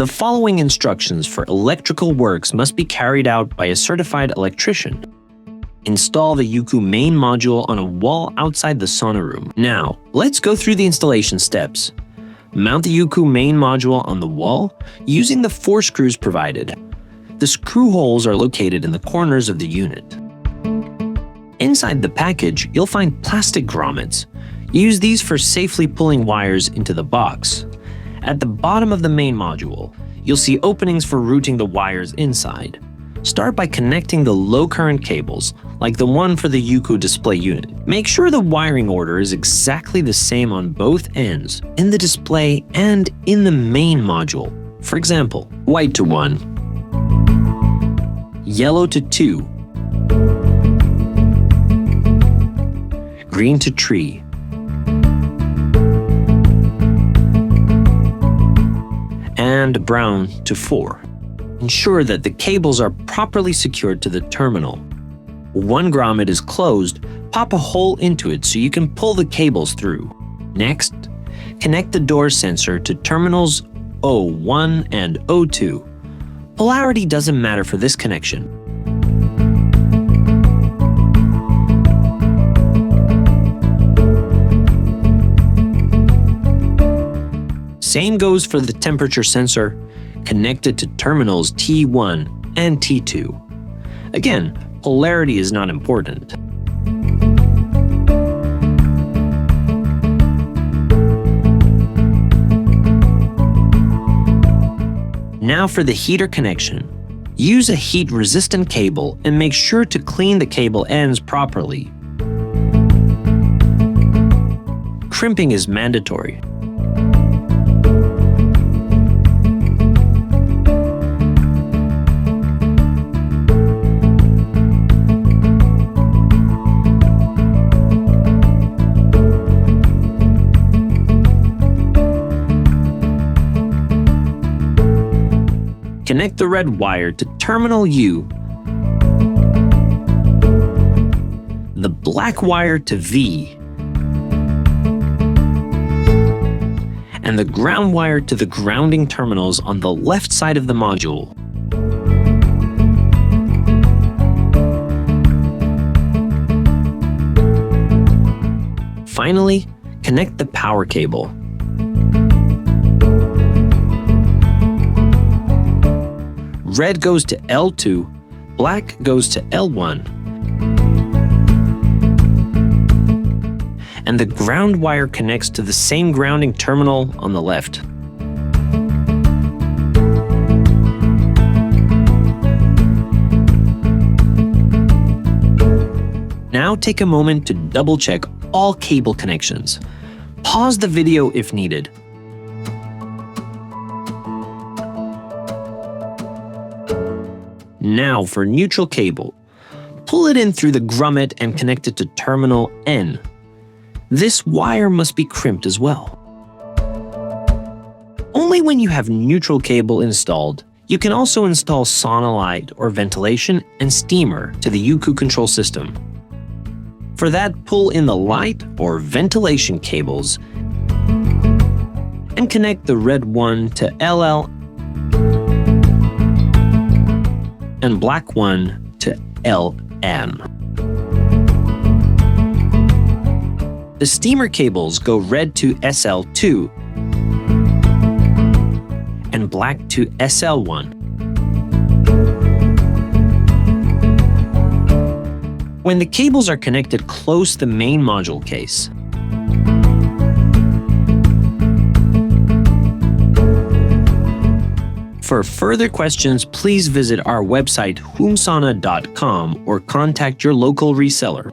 The following instructions for electrical works must be carried out by a certified electrician. Install the UKU main module on a wall outside the sauna room. Now, let's go through the installation steps. Mount the UKU main module on the wall using the 4 screws provided. The screw holes are located in the corners of the unit. Inside the package, you'll find plastic grommets. Use these for safely pulling wires into the box. At the bottom of the main module, you'll see openings for routing the wires inside. Start by connecting the low current cables, like the one for the UKU display unit. Make sure the wiring order is exactly the same on both ends, in the display and in the main module. For example, white to 1, yellow to 2, green to tree, and brown to 4. Ensure that the cables are properly secured to the terminal. One grommet is closed, pop a hole into it so you can pull the cables through. Next, connect the door sensor to terminals O1 and O2. Polarity doesn't matter for this connection. Same goes for the temperature sensor, connected to terminals T1 and T2. Again, polarity is not important. Now for the heater connection. Use a heat-resistant cable and make sure to clean the cable ends properly. Crimping is mandatory. Connect the red wire to terminal U, the black wire to V, and the ground wire to the grounding terminals on the left side of the module. Finally, connect the power cable. Red goes to L2, black goes to L1. And the ground wire connects to the same grounding terminal on the left. Now take a moment to double-check all cable connections. Pause the video if needed. Now for neutral cable. Pull it in through the grommet and connect it to terminal N. This wire must be crimped as well. Only when you have neutral cable installed, you can also install sauna light or ventilation and steamer to the UKU control system. For that, pull in the light or ventilation cables and connect the red one to LL and black one to LM. The steamer cables go red to SL2 and black to SL1. When the cables are connected, close the main module case. For further questions, please visit our website HUUMSauna.com or contact your local reseller.